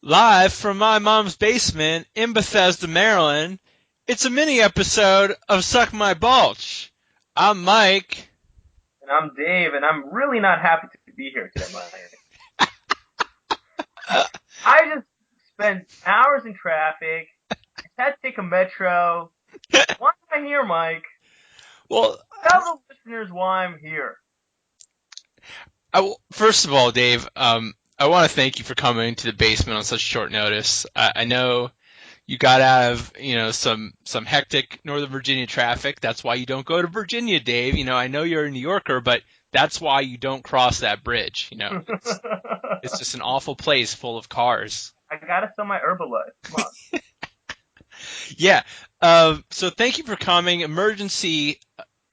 Live from my mom's basement in Bethesda, Maryland, it's a mini episode of Suck My Balch. I'm Mike. And I'm Dave, and I'm really not happy to be here today, Mike. I just spent hours in traffic. I had to take a metro. Why am I here, Mike? Well, Tell the listeners why I'm here. First of all, Dave, I want to thank you for coming to the basement on such short notice. I know you got out of, some hectic Northern Virginia traffic. That's why you don't go to Virginia, Dave. I know you're a New Yorker, but that's why you don't cross that bridge. It's just an awful place full of cars. I gotta sell my Herbalife. Come on. Yeah. So thank you for coming. Emergency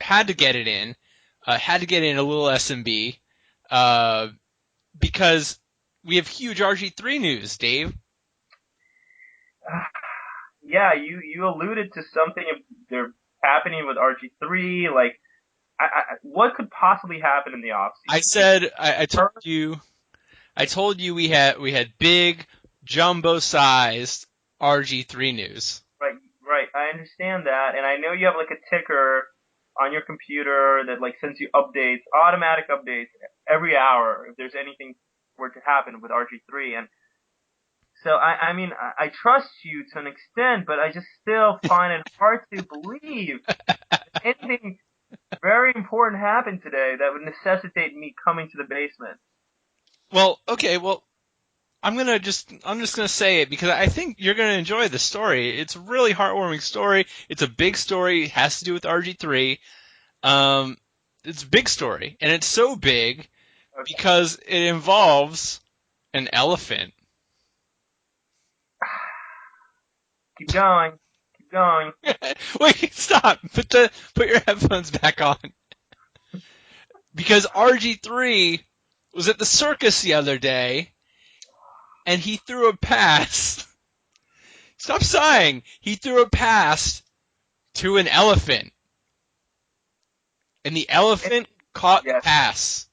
had to get it in. Had to get in a little SMB. Because we have huge RG3 news, Dave. Yeah, you alluded to something they're happening with RG3. Like, what could possibly happen in the offseason? I said I told you we had big jumbo-sized RG3 news. Right. I understand that, and I know you have like a ticker on your computer that like sends you updates, automatic updates every hour if there's anything were to happen with RG3. And so I trust you to an extent, but I just still find it hard to believe that anything very important happened today that would necessitate me coming to the basement. Well, okay, I'm just gonna say it because I think you're gonna enjoy the story. It's a really heartwarming story. It's a big story. It has to do with RG3. It's a big story, and it's so big because it involves an elephant. Keep going. Wait, stop. Put your headphones back on. Because RG3 was at the circus the other day, and he threw a pass. Stop sighing. He threw a pass to an elephant. And the elephant caught the pass.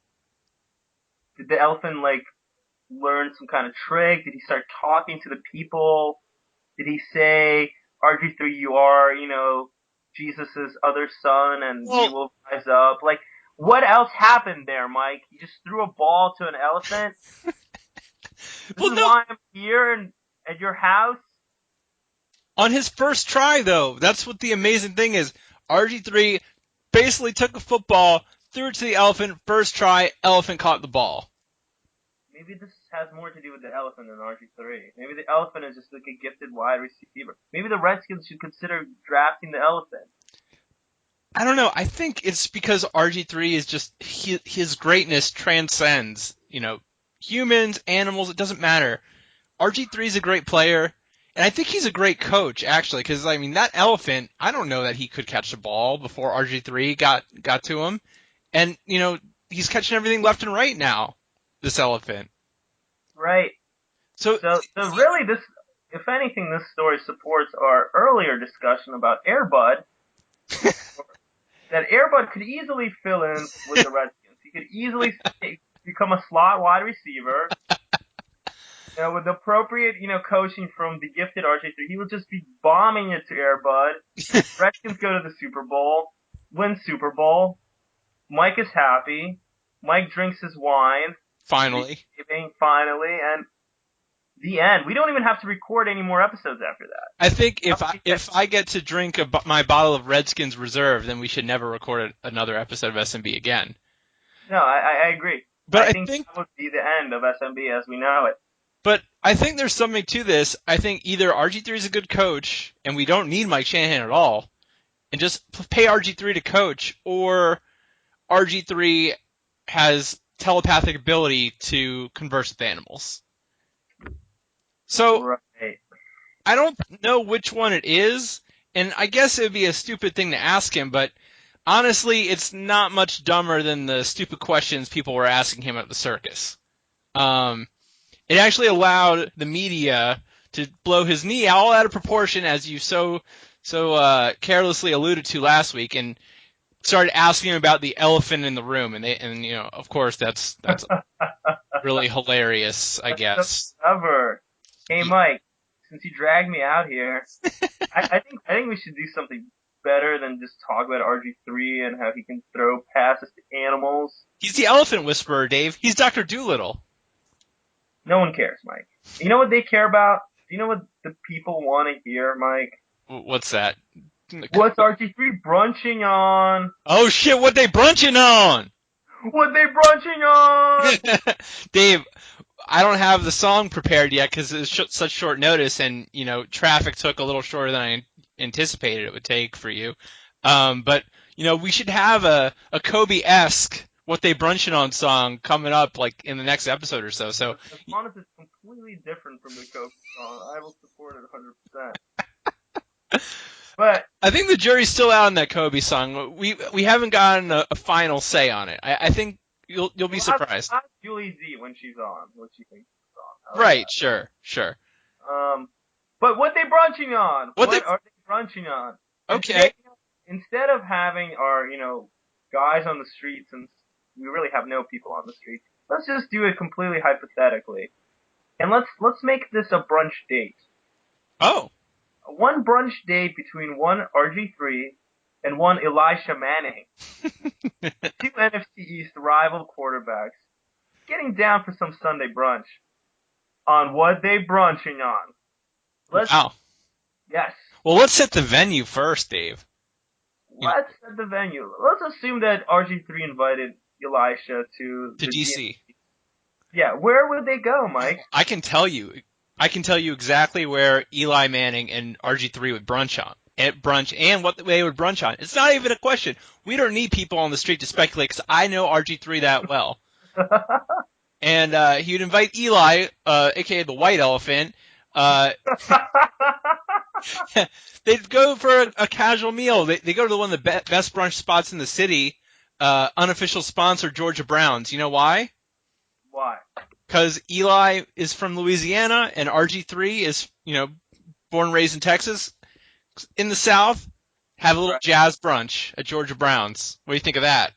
Did the elephant, like, learn some kind of trick? Did he start talking to the people? Did he say, RG3, you are, Jesus' other son, and he will rise up? Like, what else happened there, Mike? You just threw a ball to an elephant? This is why I'm here at your house? On his first try, though. That's what the amazing thing is. RG3 basically took a football, threw it to the elephant, first try, elephant caught the ball. Maybe this has more to do with the elephant than RG3. Maybe the elephant is just like a gifted wide receiver. Maybe the Redskins should consider drafting the elephant. I don't know. I think it's because RG3 is just, his greatness transcends, humans, animals, it doesn't matter. RG3 is a great player, and I think he's a great coach, actually, because, that elephant, I don't know that he could catch the ball before RG3 got to him. And, he's catching everything left and right now, this elephant. Right. So really, if anything, this story supports our earlier discussion about Air Bud. That Air Bud could easily fill in with the Redskins. He could easily become a slot wide receiver. With appropriate, coaching from the gifted RG3, he would just be bombing it to Air Bud. Redskins go to the Super Bowl, win Super Bowl. Mike is happy. Mike drinks his wine. Finally, and the end. We don't even have to record any more episodes after that. I think if I get to drink my bottle of Redskins Reserve, then we should never record another episode of SMB again. No, I agree. But I think that would be the end of SMB as we know it. But I think there's something to this. I think either RG3 is a good coach, and we don't need Mike Shanahan at all, and just pay RG3 to coach, or RG3 has telepathic ability to converse with animals. So, right. I don't know which one it is, and I guess it would be a stupid thing to ask him, but honestly, it's not much dumber than the stupid questions people were asking him at the circus. It actually allowed the media to blow his knee all out of proportion, as you so carelessly alluded to last week, and started asking him about the elephant in the room, and of course that's really hilarious, I guess. Ever. Hey, Mike, since you dragged me out here, I think we should do something better than just talk about RG3 and how he can throw passes to animals. He's the elephant whisperer, Dave. He's Dr. Doolittle. No one cares, Mike. You know what they care about? Do you know what the people want to hear, Mike? What's that? What's RG3 brunching on? Oh shit, what they brunching on? What they brunching on? Dave, I don't have the song prepared yet because it was such short notice, and traffic took a little shorter than I anticipated it would take for you. But we should have a Kobe-esque "What They Brunchin' On" song coming up, like in the next episode or so. So as long as it's completely different from the Kobe song, I will support it 100%. But I think the jury's still out on that Kobe song. We haven't gotten a final say on it. I think you'll be surprised. Ask Julie Z when she's on what she thinks of the song. Right, sure. But what they brunching on? What are they brunching on? Okay. Instead of having our, guys on the streets, since we really have no people on the street, let's just do it completely hypothetically. And let's make this a brunch date. Oh. One brunch date between one RG3 and one Elisha Manning. Two NFC East rival quarterbacks getting down for some Sunday brunch. On what they brunching on. Wow. Yes. Well, let's set the venue first, Dave. Let's set the venue. Let's assume that RG3 invited Elisha to DC. Yeah, where would they go, Mike? I can tell you exactly where Eli Manning and RG3 would brunch and what they would brunch on. It's not even a question. We don't need people on the street to speculate because I know RG3 that well. And he would invite Eli, aka the White Elephant. They'd go for a casual meal. They go to one of the best brunch spots in the city. Unofficial sponsor, Georgia Browns. You know why? Why? Because Eli is from Louisiana and RG3 is, born and raised in Texas. In the South, have a little jazz brunch at Georgia Browns. What do you think of that?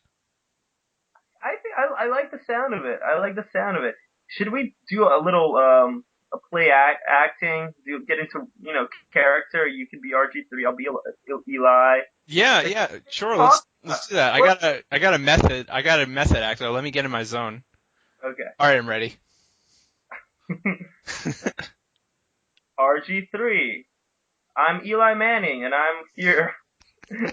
I like the sound of it. Should we do a little a play acting? Get into character? You can be RG3. I'll be Eli. Yeah, sure. Let's do that. I got a method actor. Let me get in my zone. Okay. All right, I'm ready. RG3. I'm Eli Manning, and I'm here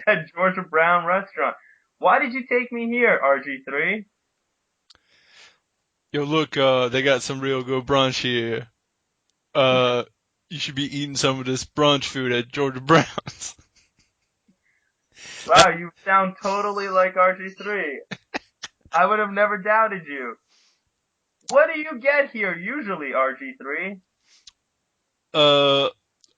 at Georgia Brown Restaurant. Why did you take me here, RG3? Yo, look, they got some real good brunch here. You should be eating some of this brunch food at Georgia Brown's. Wow, you sound totally like RG3. I would have never doubted you. What do you get here usually, RG3? I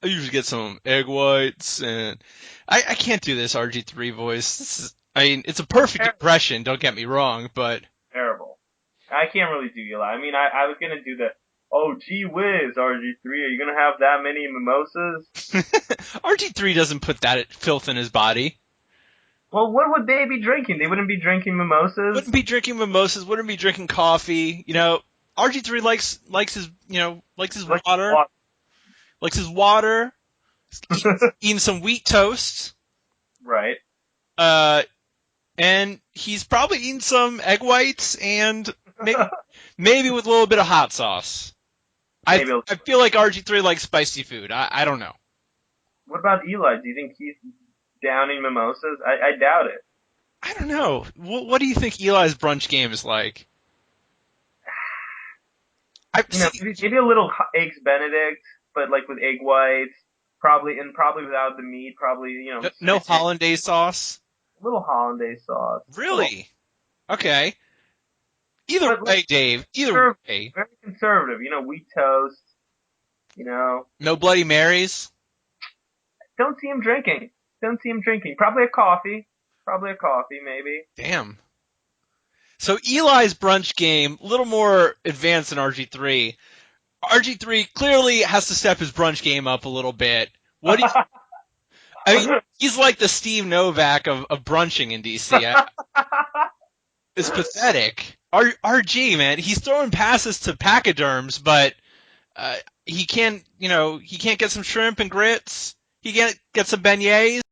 usually get some egg whites, and I can't do this RG3 voice. It's a perfect impression, don't get me wrong, but... Terrible. I can't really do Eli. I mean, I was gonna do the, oh, gee whiz, RG3, are you gonna have that many mimosas? RG3 doesn't put that filth in his body. Well, what would they be drinking? They wouldn't be drinking mimosas? Wouldn't be drinking mimosas, wouldn't be drinking coffee. RG3 likes his water. Likes his water. Eating some wheat toast. Right. And he's probably eating some egg whites and maybe with a little bit of hot sauce. I feel like RG3 likes spicy food. I don't know. What about Eli? Do you think he's downing mimosas? I doubt it. I don't know. What do you think Eli's brunch game is like? Maybe a little eggs Benedict, but like with egg whites, probably without the meat, no hollandaise sauce. A little hollandaise sauce. Really? Okay. Either way, Dave. Either way. Very conservative. Wheat toast. No Bloody Marys. Don't see him drinking. Probably a coffee, maybe. Damn. So Eli's brunch game, a little more advanced than RG3. RG3 clearly has to step his brunch game up a little bit. What do you... I mean, he's like the Steve Novak of brunching in DC. It's pathetic. RG, man, he's throwing passes to pachyderms, but he can't get some shrimp and grits. He can't get some beignets.